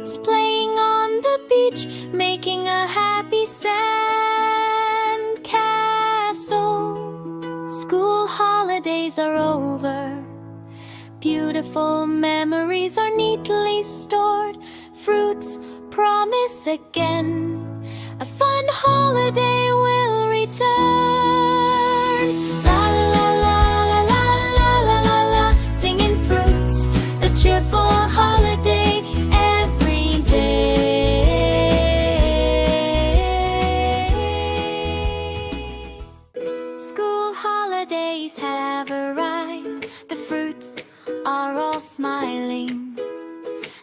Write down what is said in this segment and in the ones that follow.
Fruits playing on the beach, making a happy sand castle. School holidays are over. Beautiful memories are neatly stored. Fruits promise again, a fun holiday will return. La la la la la la la la la, singing fruits, a cheerful holiday every day. School holidays have arrived. The fruits are all smiling.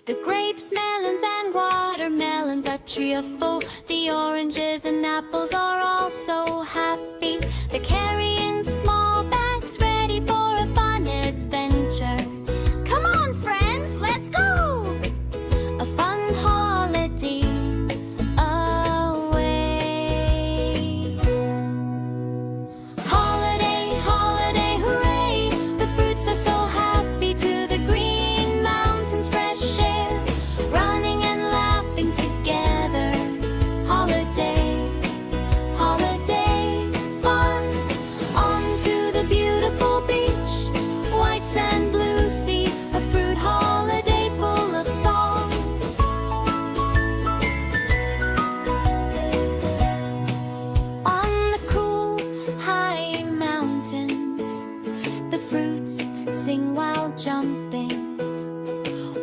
The grapes, melons, and watermelons are cheerful. The oranges and apples are all so happy. They're carrying small bags ready for a fun adventure. Come on, friends, let's go! A fun holiday awaits. Holiday, holiday, hooray! The fruits are so happy to the green mountains, fresh air, running and laughing together. Holiday, holiday, fun. On to the beautiful beach, white sand, blue sea, a fruit holiday full of songs. On the cool, high mountains, the fruits sing while jumping.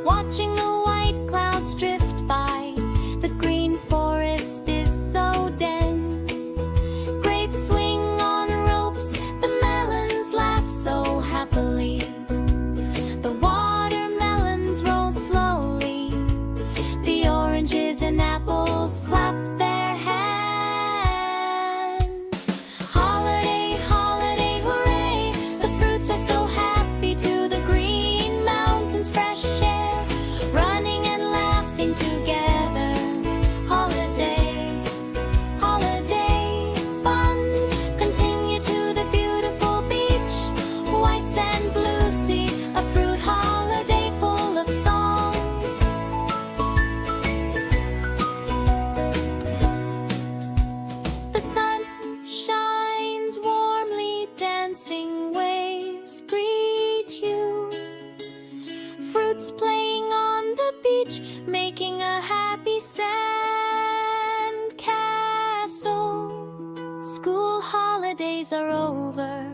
Watching the white clouds drift by, the green forest is so dense. Grapes swing on ropes, the melons laugh so happily. The watermelons roll slowly, the oranges and apples clap their hands. Holiday, holiday, hooray! The fruits are so happy to the green mountains, fresh air, running and laughing together. Holiday, holiday, fun. Continue to the beautiful beach, white sand, blue sea, a fruit holiday full of songs. The sun shines warmly, dancing waves greet you. Fruits playing on the beach, making a happy sand castle. School holidays are over.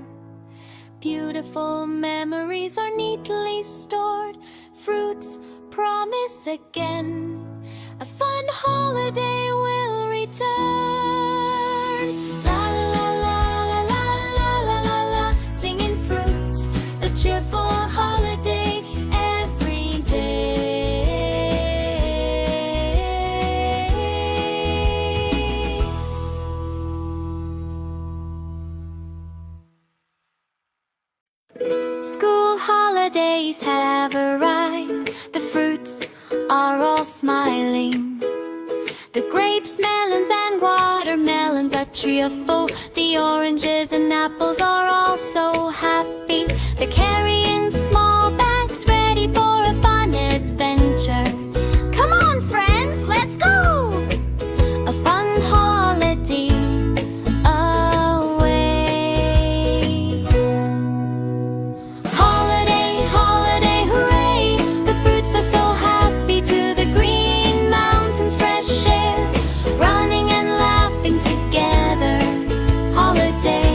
Beautiful memories are neatly stored. Fruits promise again, a fun holiday will return. La la la la la la la la la, singing fruits, a cheerful holiday every day. School holidays have arrived. The fruits are all smiling. The grapes, melons, and watermelons are cheerful. The oranges and apples are all so happy. They're carrying small bags ready for a fun adventure. Come on, friends, let's go! A fun holiday awaits. Holiday, holiday, hooray! The fruits are so happy to the green mountains, fresh air, running and laughing together. Holiday,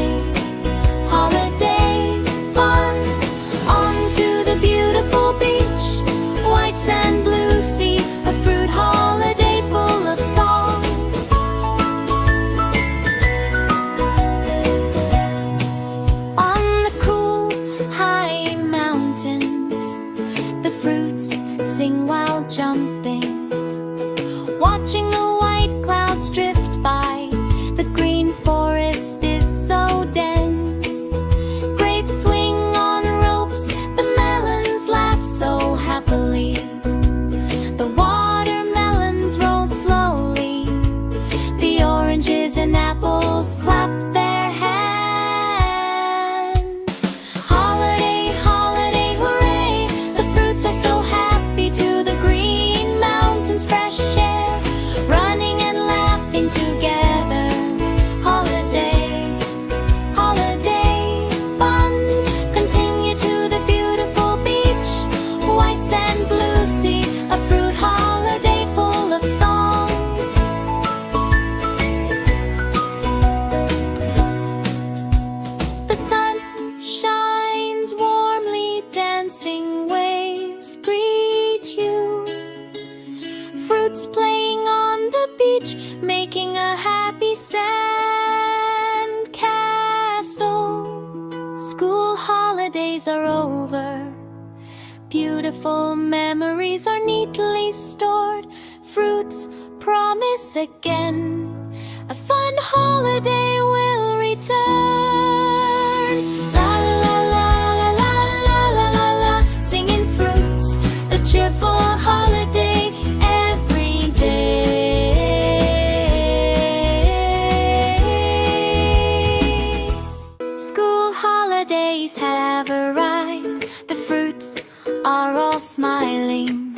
holiday, fun. On to the beautiful beach, white sand, blue sea, a fruit holiday full of songs. On the cool, high mountains, the fruits sing while jumping. Watching the white clouds drift by, the green forest is so dense. Grapes swing on ropes, the melons laugh so happily. The watermelons roll slowly, the oranges and apples clap their hands. Holiday, holiday, hooray! The fruits are so happy to the green mountains, Fruits playing on the beach, making a happy sand castle. School holidays are over. Beautiful memories are neatly stored. Fruits promise again. A fun holiday will return. La la la la la la la la. Singing fruits, a cheerful holiday every day. School holidays have arrived. The fruits are all smiling.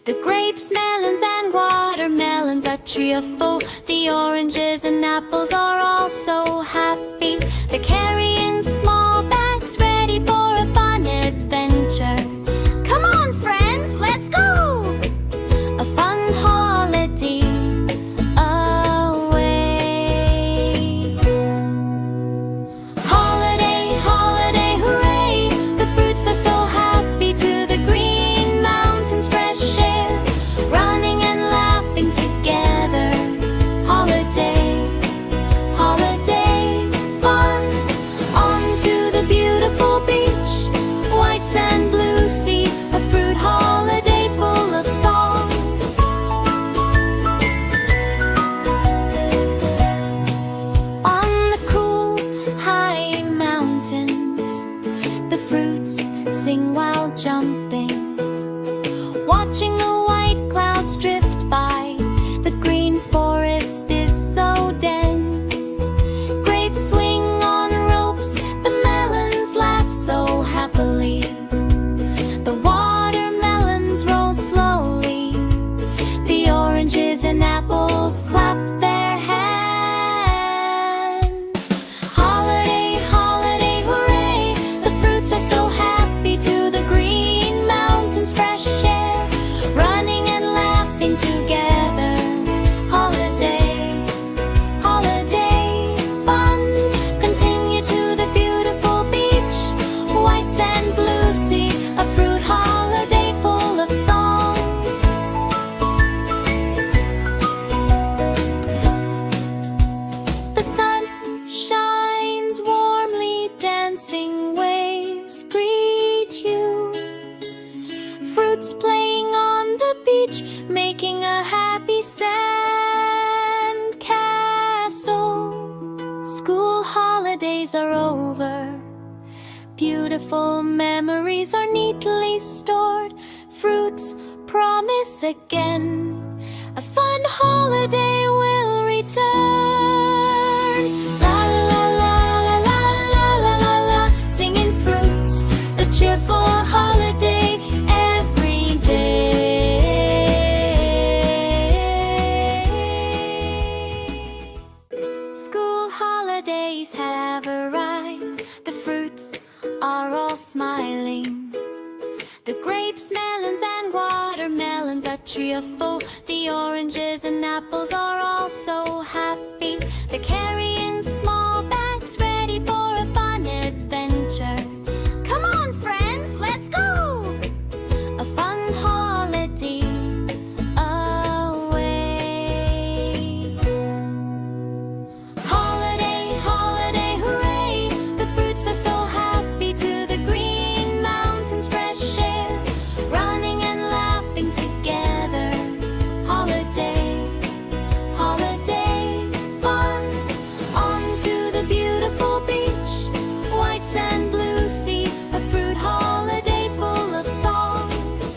The grapes, melons, and watermelons are cheerful. The oranges and apples are all so happy. They're carrying small bags ready for a fun adventure. Come on, friends, let's go! A fun holiday awaits. Holiday, holiday, hooray! The fruits are so happy to the green mountains, fresh air, running and laughing together. Holiday, holiday, fun. On to the beautiful beach, white sand, blue sea, a fruit holiday full of songs. On the cool, high mountains, the fruits sing while jumping. Watching the white clouds drift by, the green forest is so dense. Grapes swing on ropes, the melons laugh so happily. The watermelons roll slowly, the oranges and apples clap their hands. Holiday, holiday, hooray! The fruits are so happy to the green mountains, fresh air, running and laughing together. Holiday, holiday, fun. Continue to the beautiful beach, white sand, blue sea, a fruit holiday full of songs. The sun shines warmly, dancing waves greet you. Fruits playing on the beach, making a happy sand castle. School holidays are over. Beautiful memories are neatly stored. Fruits promise again. A fun holiday will return. La la la la la la la la. Singing fruits, a cheerful holiday every day. School holidays have arrived. The fruits are all smiling. The grapes, melons, and watermelons are cheerful. The oranges and apples are all so happy. They're carrying small bags ready for a fun adventure. Come on, friends, let's go! A fun holiday awaits. Holiday, holiday, hooray! The fruits are so happy to the green mountains, fresh air, running and laughing together. Holiday, holiday, fun. On to the beautiful beach, white sand, blue sea, a fruit holiday full of songs.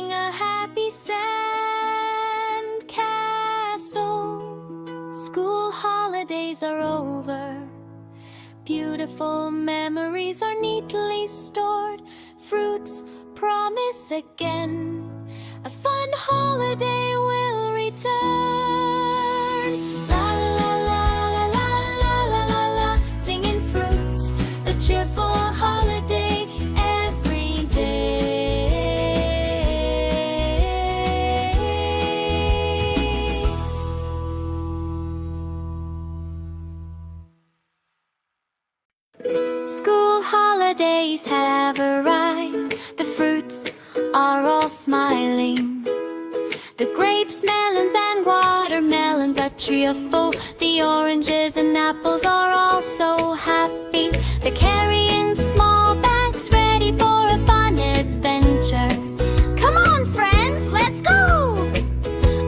making a happy sand castle. School holidays are over. Beautiful memories are neatly stored. Fruits promise again. A fun holiday will return. La la la la la la la la la. Singing fruits, a cheerful holiday every day. School holidays have arrived. The fruits are all smiling. The grapes, melons, and watermelons are cheerful. The oranges and apples are all so happy. They're carrying small bags ready for a fun adventure. Come on, friends, let's go!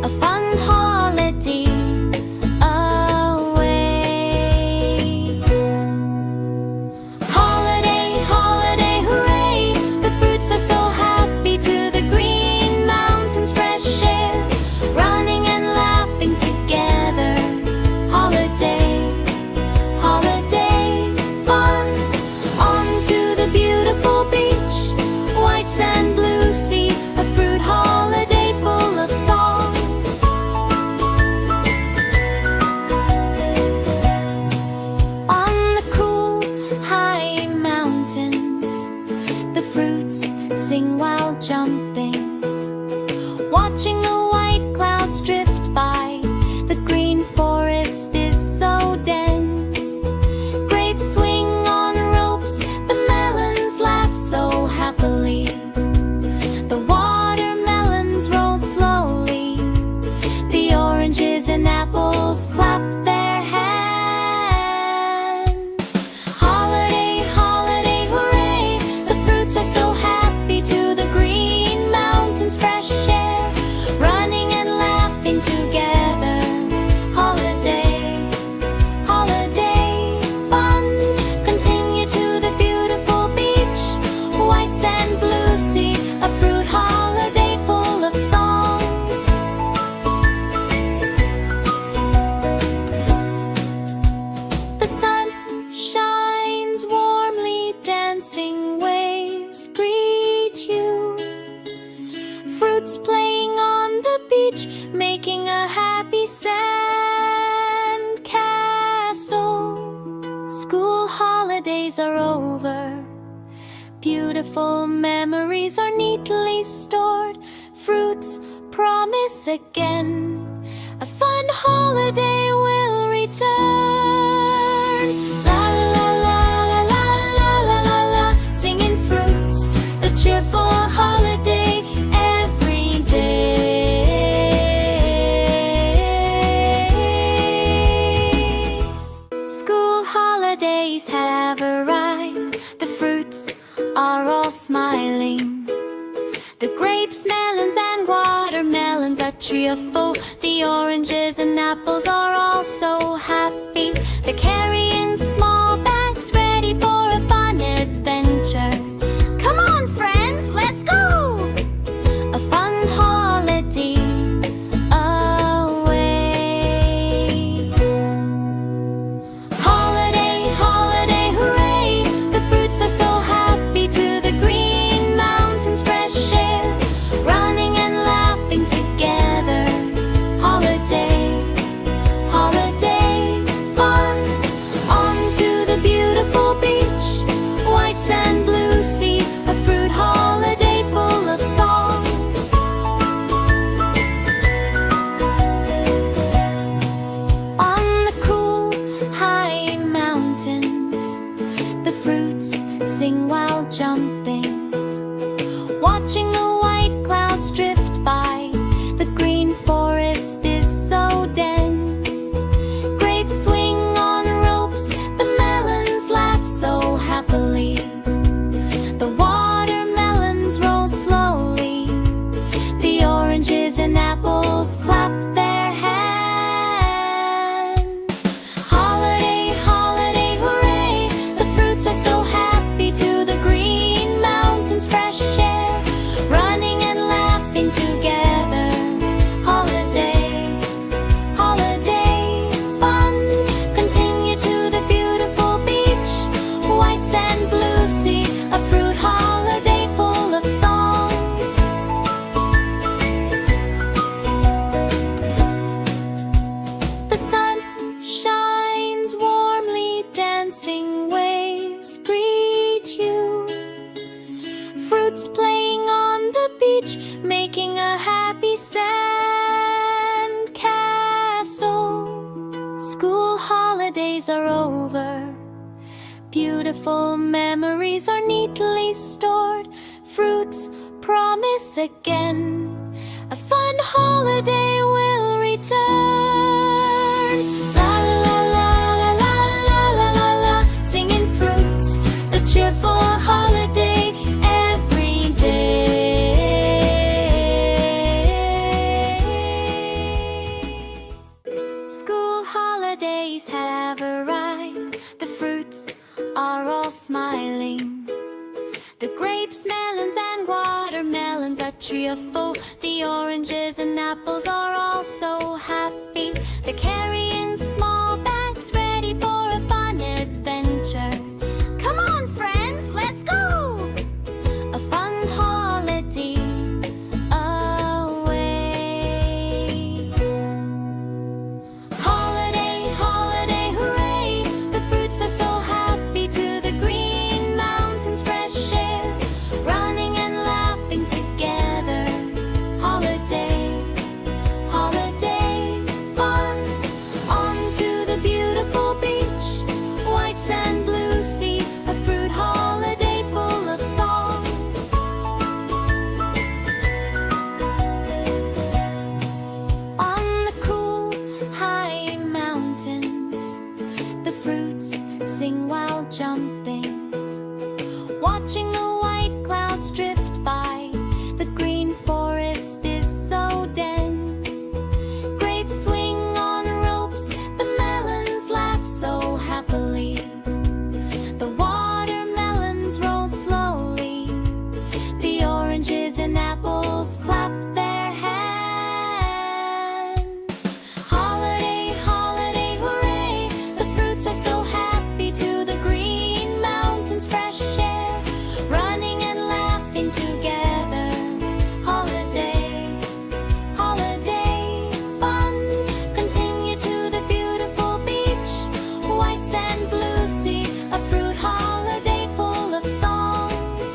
A fun holiday awaits. Holiday, holiday, hooray! The fruits are so happy to the green mountains, fresh air, running and laughing together. Holiday, holiday, fun. On to the beautiful beach, white sand, blue sea, a fruit holiday full of songs. On the cool, high mountains, the fruits sing while jumping. Watching the white clouds drift by, the green forest is so dense. Grapes swing on ropes, the melons laugh so happily. The watermelons roll slowly. The oranges and apples clap their hands. Holiday, holiday, hooray! The fruits are so happy to the green mountains, fresh air, running and laughing together. Holiday, holiday, fun. Continue to the beautiful beach, white sand, blue sea, a fruit holiday full of songs. The sun shines warmly, dancing waves greet you. Fruits playing on the beach, making a happy sand castle. School holidays are over. Beautiful memories are neatly stored. Fruits promise again. A fun holiday will return. La la la la la la la la la. Singing fruits, a cheerful holiday every day. School holidays have arrived. The fruits are all smiling. The grapes, melons, and watermelons are cheerful. The oranges and apples are all so happy. They're carrying small bags ready for a fun adventure. Come on, friends, let's go! A fun holiday awaits. Holiday, holiday, hooray! The fruits are so happy to the green mountains, fresh air, running and laughing together. Holiday, holiday, fun. On to the beautiful beach, white sand, blue sea, a fruit holiday full of songs. holidays are over. Beautiful memories are neatly stored. Fruits promise again. A fun holiday will return. La la la la la la la la la. Singing fruits, a cheerful holiday every day. School holidays have arrived. The fruits are all smiling. The grapes, melons, and watermelons are cheerful. The oranges and apples are all so happy. They're carrying small bags ready for a fun adventure. Come on, friends, let's go! A fun holiday awaits. Holiday, holiday, hooray! The fruits are so happy to the green mountains, fresh air, running and laughing together. Holiday, holiday, fun. On to the beautiful beach, white sand, blue sea, a fruit holiday full of songs. On the cool, high mountains, the fruits sing while jumping. Watching the white clouds drift by, the green forest is so dense. Grapes swing on ropes, the melons laugh so happily. The watermelons roll slowly, the oranges and apples clap their hands. Holiday, holiday, hooray! The fruits are so happy to the green mountains, fresh air, running and laughing together. Holiday, holiday, fun. Continue to the beautiful beach, white sand, blue sea, a fruit holiday full of songs.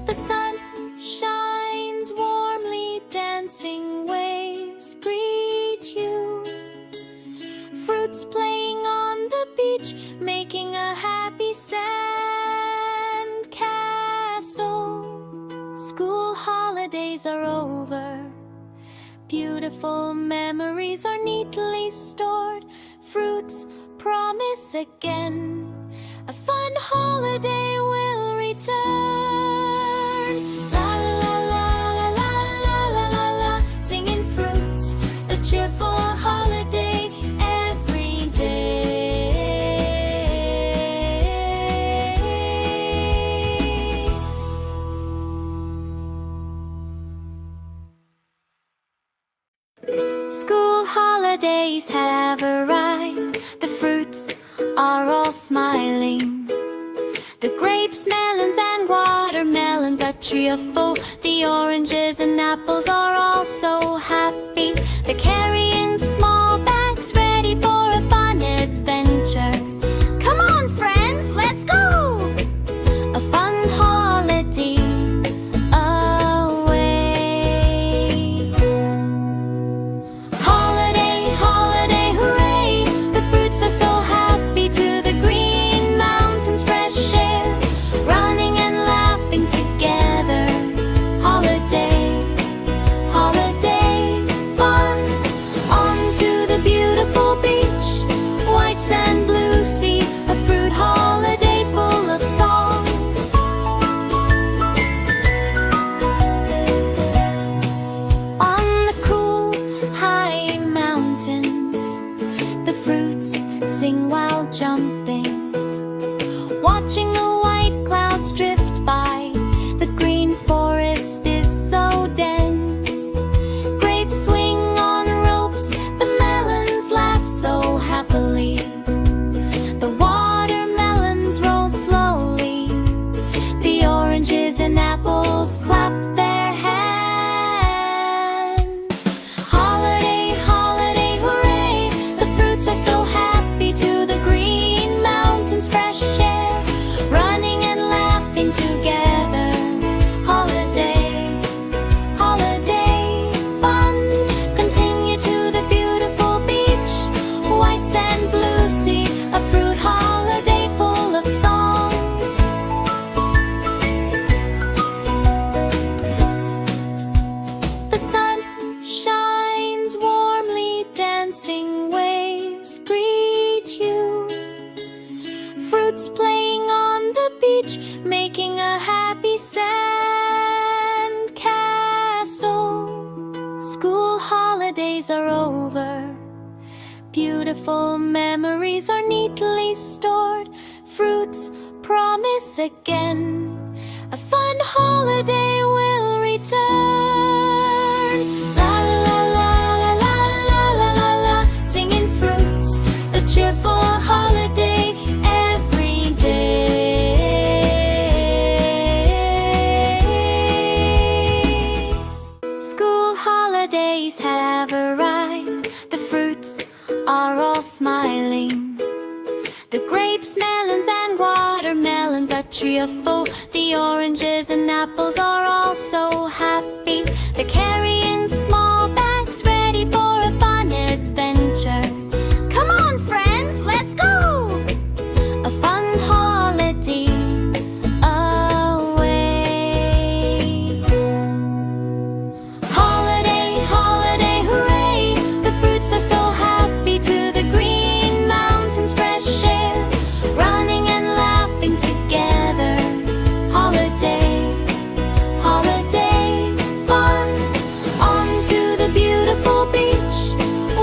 The sun shines warmly, dancing waves greet you. Fruits playing on the beach, making a happy sand castle. School holidays are over. Beautiful memories are neatly stored. Fruits promise again. A fun holiday will return. La la la la la la la la la. Singing fruits, a cheerful holiday every day. School holidays have arrived. The fruits are all smiling. The grapes, melons, and watermelons are cheerful. The oranges and apples are all so happy. They're carrying small bags ready for a fun adventure. Come on, friends, let's go! A fun holiday awaits. Holiday, holiday, hooray! The fruits are so happy to the green mountains, fresh air, running and laughing together. Holiday, holiday, fun. On to the beautiful beach, white sand, blue sea, a fruit holiday full of songs. making a happy sand castle. School holidays are over. Beautiful memories are neatly stored. Fruits promise again. A fun holiday will return. La la la la la la la la la. Singing fruits, a cheerful holiday every day. School holidays have arrived. The fruits are all smiling. The grapes, melons, and watermelons are cheerful. The oranges and apples are all so happy. They're carrying small bags ready for a fun adventure. Come on, friends, let's go! A fun holiday awaits. Holiday, holiday, hooray! The fruits are so happy to the green mountains, fresh air, running and laughing together. Holiday, holiday, fun. On to the beautiful beach,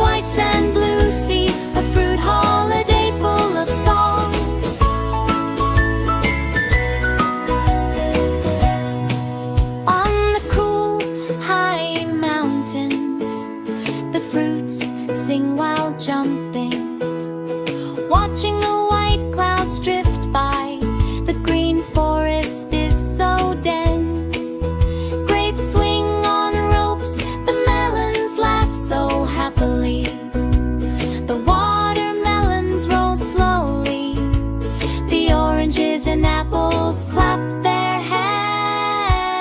white sand, blue sea, a fruit holiday full of songs. On the cool, high mountains, the fruits sing while jumping. Watching the white clouds drift by, the green forest is so dense. Grapes swing on ropes, the melons laugh so happily. The watermelons roll slowly, the oranges and apples clap their hands.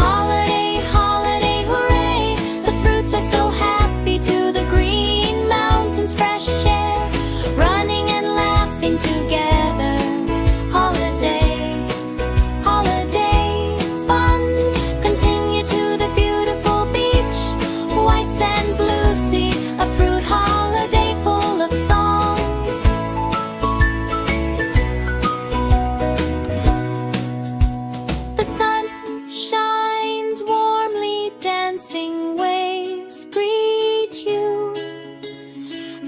Holiday, holiday, hooray! The fruits are so happy to the green mountains, fresh air, running and laughing together. Holiday, holiday, fun. Continue to the beautiful beach, white sand, blue sea, a fruit holiday full of songs. The sun shines warmly, dancing waves greet you.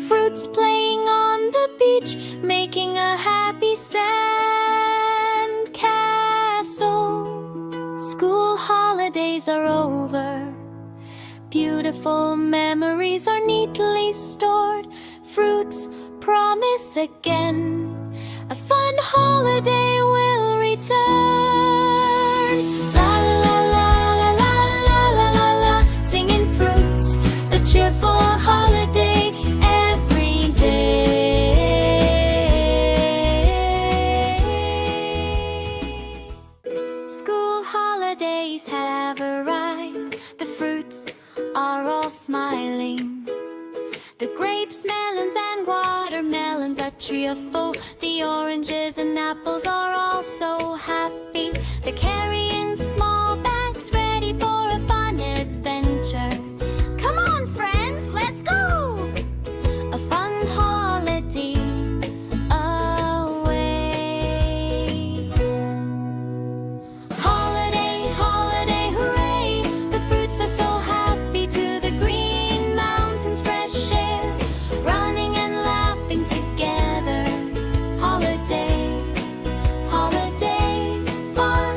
Fruits playing on the beach, making a happy sand castle. School holidays are over. Beautiful memories are neatly stored. Fruits promise again. A fun holiday will return. La la la la la la la la la. Singing fruits, a cheerful holiday every day. School holidays have arrived. The fruits are all smiling. The grapes, melons, and watermelons are cheerful. The oranges and apples are all so happy. They're carrying small bags ready for a fun adventure. Come on, friends, let's go! A fun holiday awaits. Holiday, holiday, hooray! The fruits are so happy to the green mountains, fresh air, running and laughing together. Holiday, holiday, fun.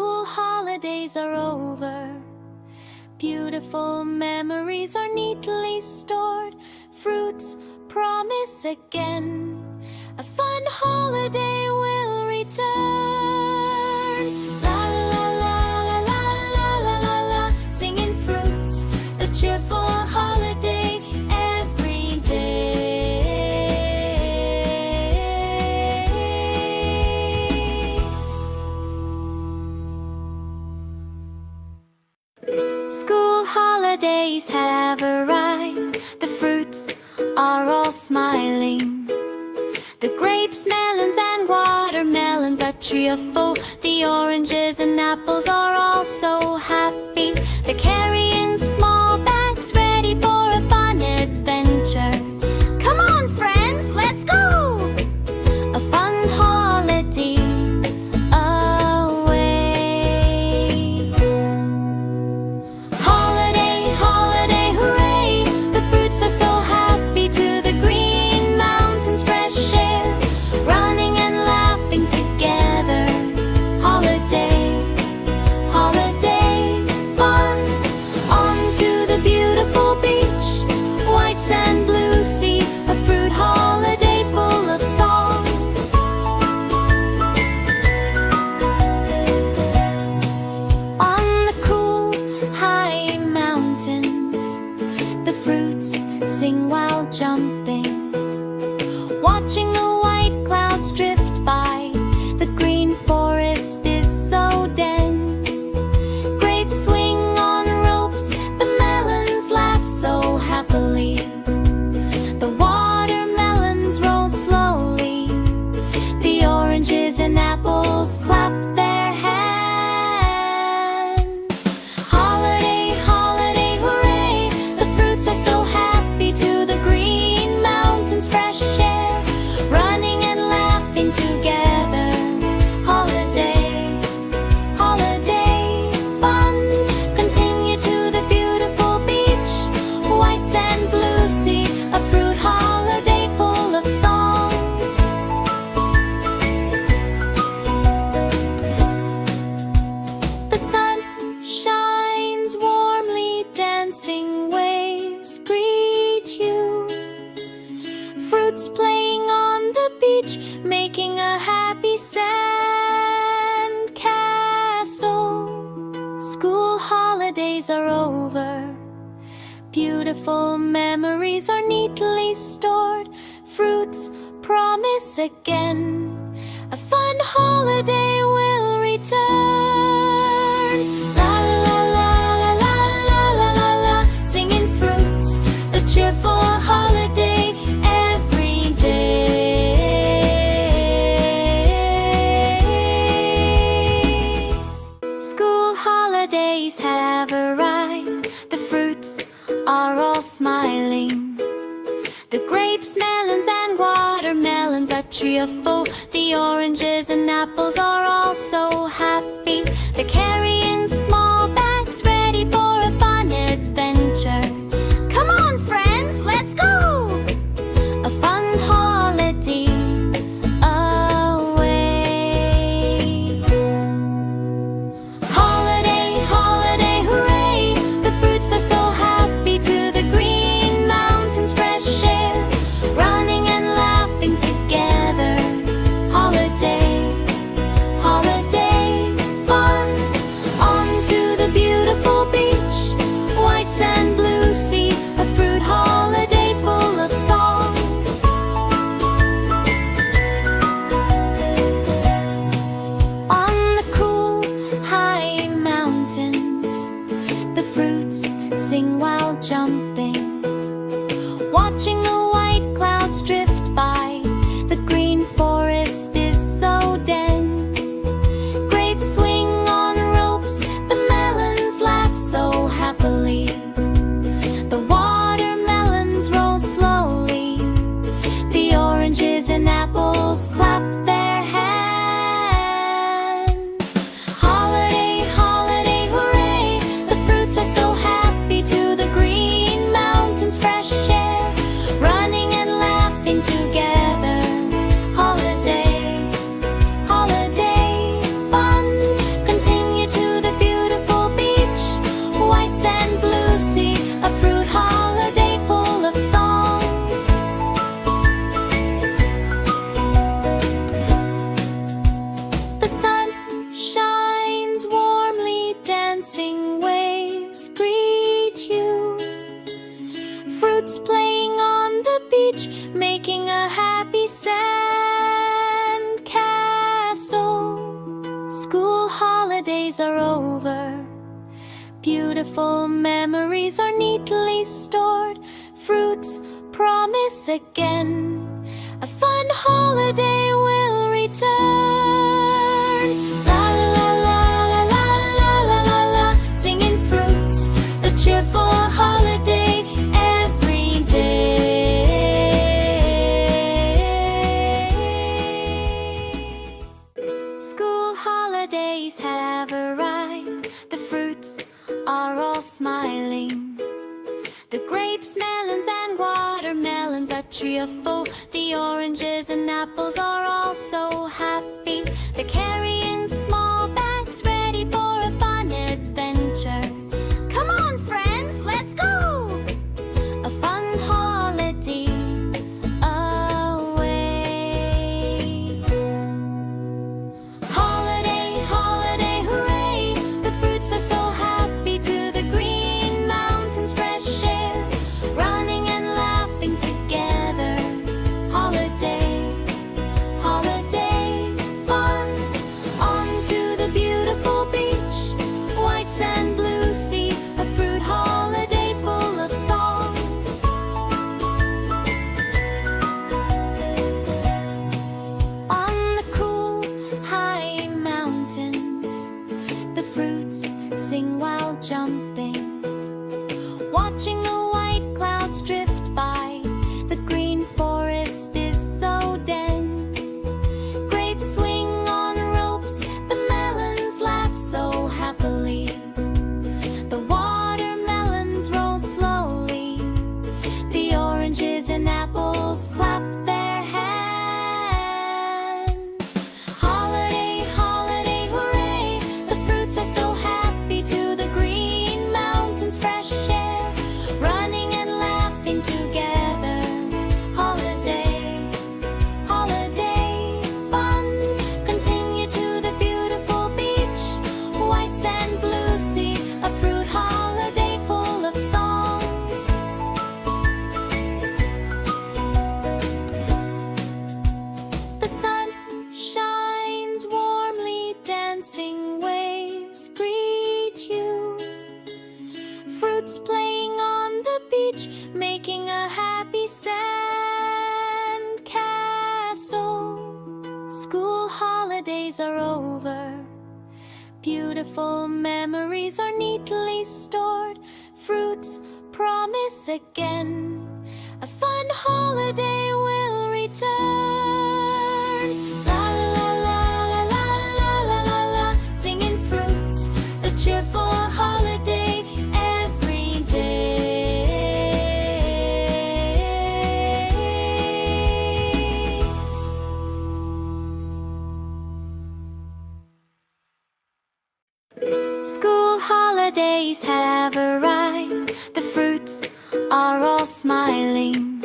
School holidays are over. Beautiful memories are neatly stored. Fruits promise again. A fun holiday will return. La la la la la la la la. Singing fruits, a cheerful holiday every day. School holidays have arrived. The fruits are all smiling. The grapes, melons, and watermelons are cheerful. The oranges and apples are all so happy. They're carrying small bags ready for a fun adventure. Come on, friends, let's go! A fun holiday awaits. Holiday, holiday, hooray! The fruits are so happy to the green mountains, fresh air, running and laughing together. Holiday, holiday, fun. On to the beautiful beach, white sand, blue sea, a fruit holiday full of songs. On the cool, high mountains, the fruits sing while jumping. Watching the white clouds drift by, the green forest is so dense. Grapes swing on ropes, the melons laugh so happily. The watermelons roll slowly, the oranges and apples clap their hands. Holiday, holiday, hooray! The fruits are so happy to the green mountains, fresh air, running and laughing together. Holiday, holiday, fun. Continue to the beautiful beach, white sand, blue sea, a fruit holiday full of songs. The sun shines warmly, dancing waves greet you. Fruits playing on the beach, making a happy sand castle. School holidays are over. Beautiful memories are neatly stored. Fruits promise again. A fun holiday will return. La la la la la la la la la. Singing fruits, a cheerful holiday every day. School holidays have arrived. The fruits are all smiling. The grapes, melons, and watermelons are cheerful. The oranges and apples are all beach, making a happy sand castle. School holidays are over. Beautiful memories are neatly stored. Fruits promise again. A fun holiday will return. La la la la la la la la la. Singing fruits, a cheerful holiday every day. School holidays have arrived. The fruits are all smiling. The grapes, melons, and watermelons are cheerful. The oranges and apples are all so happy. They're carrying small bags ready for a fun adventure. Come on, friends, let's go! A fun holiday awaits. Holiday, holiday, hooray! The fruits are so happy to the green mountains, fresh air, running and laughing together. Holiday, holiday, fun. On to the beautiful beach, white sand, blue sea, a fruit holiday full of songs. On the cool, high mountains, the fruits sing while jumping. Watching the white clouds drift by, the green forest is so dense. Grapes swing on ropes, the melons laugh so happily. The watermelons roll slowly, the oranges and apples clap their hands. Holiday, holiday, hooray! The fruits are so happy to the green mountains, fresh air, running and laughing together. Holiday, holiday, fun. Continue to the beautiful beach, white sand, blue sea, a fruit holiday full of songs. The sun shines warmly, dancing waves greet you. Fruits playing on the beach, making a happy sand castle. School holidays are over. Beautiful memories are neatly stored. Fruits promise again. A fun holiday will return. La la la la la la la la la. Singing fruits, a cheerful holiday every day. School holidays have arrived. The fruits are all smiling.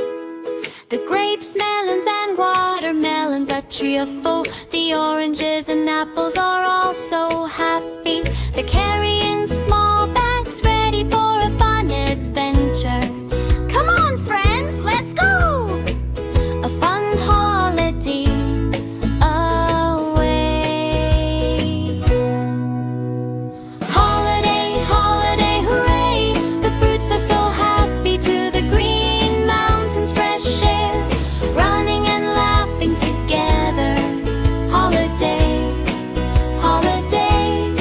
The grapes, melons, and watermelons are cheerful. The oranges and apples are all so happy. They're carrying small bags ready for a fun adventure. Come on, friends, let's go! A fun holiday awaits. Holiday, holiday, hooray! The fruits are so happy to the green mountains, fresh air, running and laughing together. Holiday, holiday,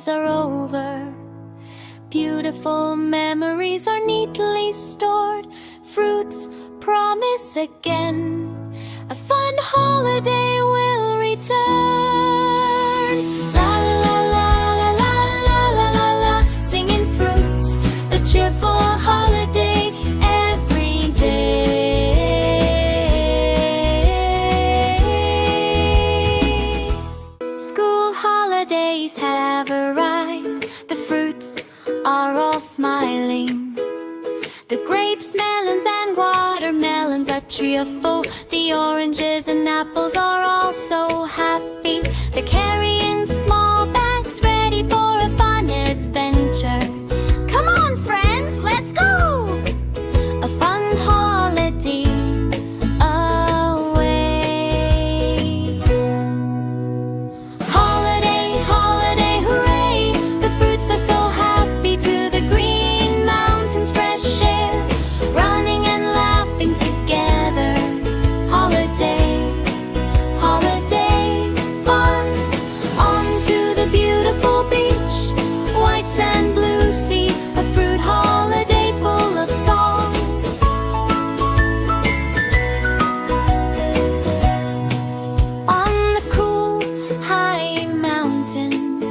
holidays are over. Beautiful memories are neatly stored. Fruits promise again. A fun holiday will return. La la la la la la la la la. Singing fruits, a cheerful holiday every day. School holidays have arrived. The fruits are all smiling. The grapes, melons, and watermelons are cheerful. The oranges and apples are all so happy. They're carrying small bags ready for a fun adventure. Come on, friends, let's go! A fun holiday awaits. Holiday, holiday, hooray! The fruits are so happy to the green mountains, fresh air, running and laughing together. Holiday, holiday, fun. On to the beautiful beach, white sand, blue sea, a fruit holiday full of songs. On the cool, high mountains,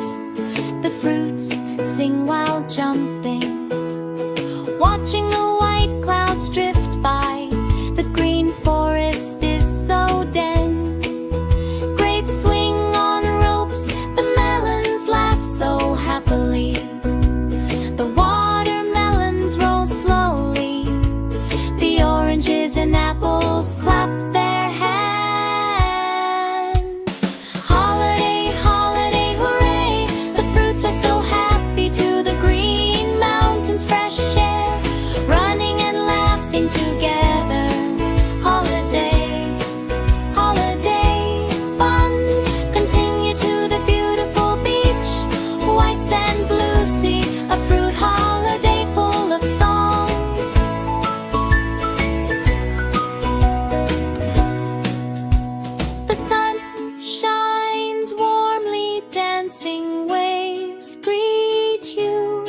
the fruits sing while jumping. Watching the white clouds drift by, the green forest is so dense. Grapes swing on ropes, the melons laugh so happily. The watermelons roll slowly, the oranges and apples clap their hands. Holiday, holiday, hooray! The fruits are so happy to the green mountains, fresh air, running and laughing together. Holiday, holiday, fun. Continue to the beautiful beach, white sand, blue sea, a fruit holiday full of songs. The sun shines warmly, dancing waves greet you.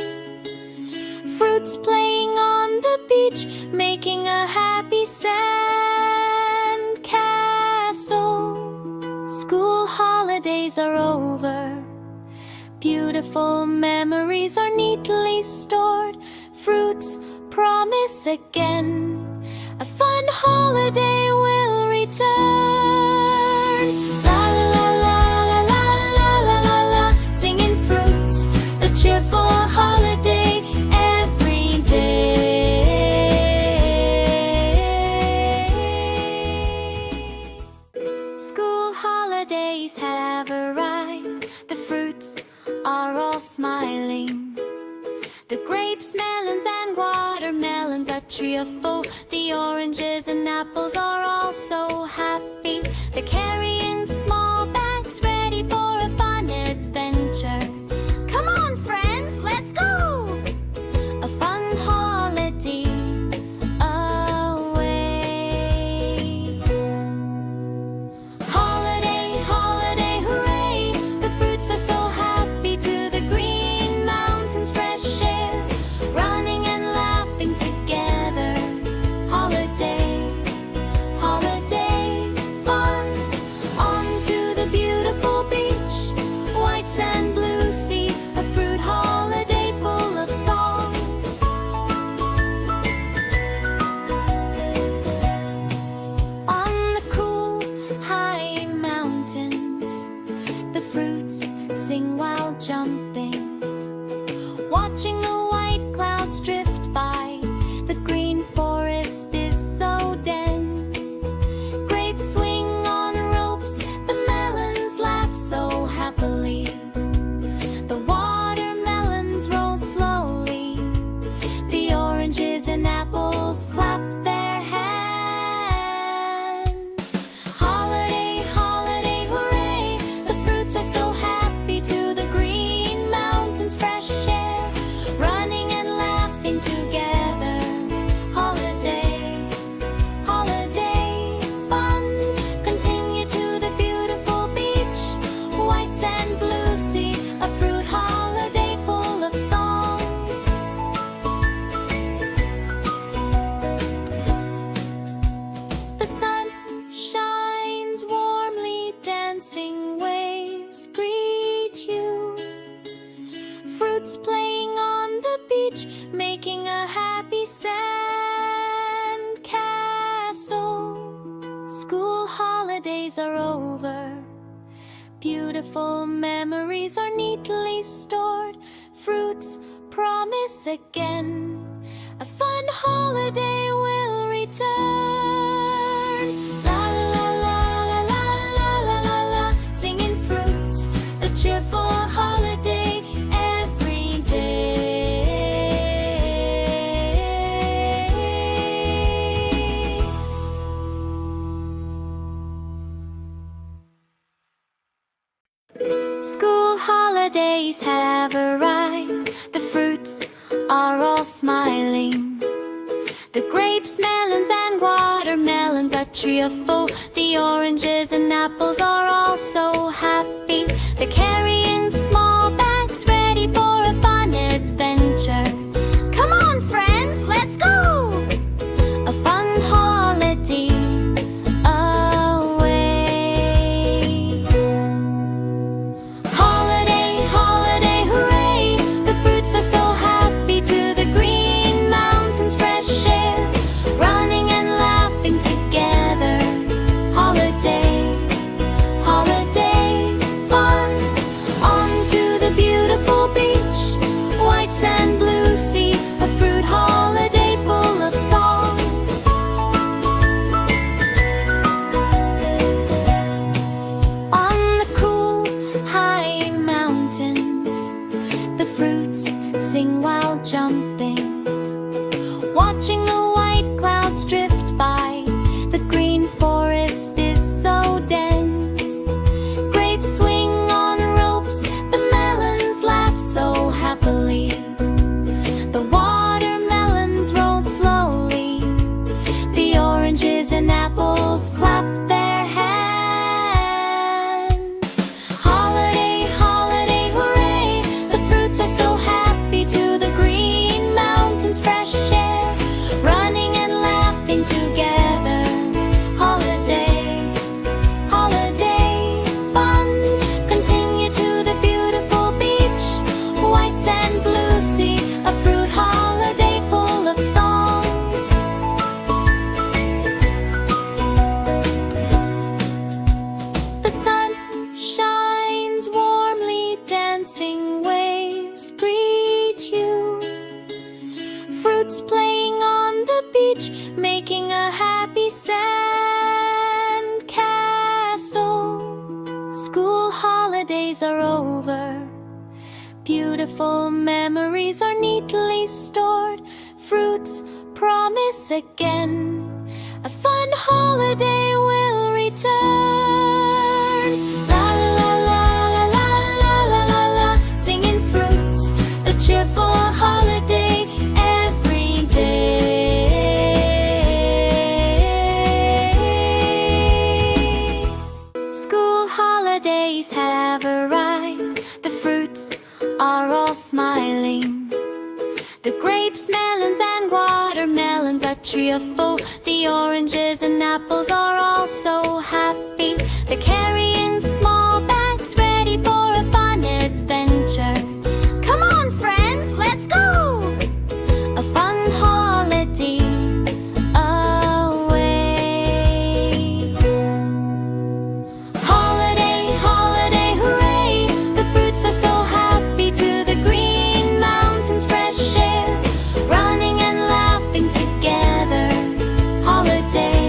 Fruits playing on the beach, making a happy sand castle. School holidays are over. Beautiful memories are neatly stored. Fruits promise again. A fun holiday will return. La la la la la la la la la. Singing fruits, a cheerful holiday every day. School holidays have arrived. The fruits are all smiling. The grapes, melons, and watermelons are cheerful. The oranges and apples are all so happy. They're carrying small bags ready for a fun adventure. Come on, friends, let's go! A fun holiday awaits. Holiday, holiday, hooray! The fruits are so happy to the green mountains, fresh air, running and laughing together. Holiday, holiday, fun. On to the beautiful beach, white sand, blue sea, a fruit holiday full of songs. On the cool, high mountains, the fruits sing while jumping. Watching the white clouds drift by, the green forest is so dense. Grapes swing on ropes, the melons laugh so happily. The watermelons roll slowly, the oranges and apples clap their hands. Holiday, holiday, hooray! The fruits are so happy to the green mountains, fresh air, running Fruits playing on the beach, making a happy sand castle. School holidays are over. Beautiful memories are neatly stored. Fruits promise again, a fun holiday will return. La la la la la la la la la, singing fruits, a cheerful holiday every day. School holidays have arrived. The fruits are all smiling. The grapes, melons, and watermelons are cheerful. The oranges and apples are all so happy. They're carrying small bags ready for a fun adventure. Come on, friends, let's go! A fun holiday awaits. Holiday, holiday, hooray! The fruits are so happy to the green mountains, fresh air, running and laughing together. Holiday, holiday, fun. On to the beautiful beach, white sand, blue sea, a fruit holiday full of songs. On the cool, high mountains, the fruits sing while jumping. Watching the white clouds drift by, the green forest is so dense. Grapes swing on ropes, the melons laugh so happily. The watermelons roll slowly, the oranges and apples clap their hands. Holiday, holiday, hooray! The fruits are so happy to the green mountains, fresh air, running and laughing together. Holiday, holiday, fun. Continue to the beautiful beach, white sand, blue sea, a fruit holiday full of songs. The sun shines warmly, dancing waves greet you. Fruits playing on the beach, making a happy sand castle. School holidays are over. Beautiful memories are neatly stored. Fruits promise again, a fun holiday will return. La la la la la la la la la, singing fruits, a cheerful holiday every day. School holidays have arrived. The fruits are all smiling. The grapes, melons, and watermelons are cheerful. The oranges and apples are all so happy. They're carrying small bags ready for a fun adventure. Come on, friends, let's go! A fun holiday awaits. Holiday, holiday, hooray! The fruits are so happy to the green mountains, fresh air, running and laughing together. Holiday,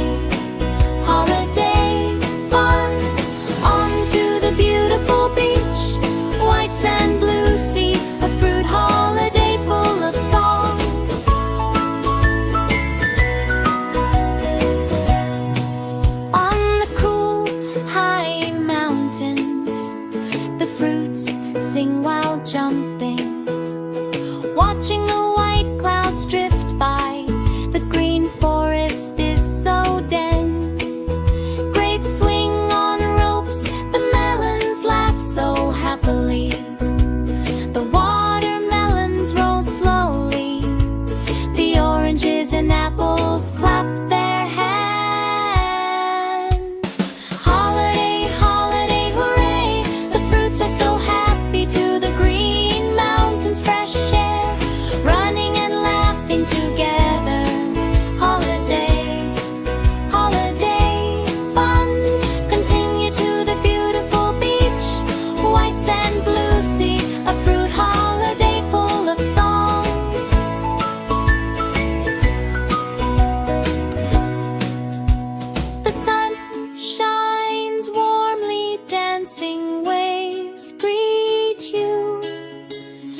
holiday, fun. On to the beautiful beach, white sand, blue sea, a fruit holiday full of songs. On the cool, high mountains, the fruits sing while jumping. Watching the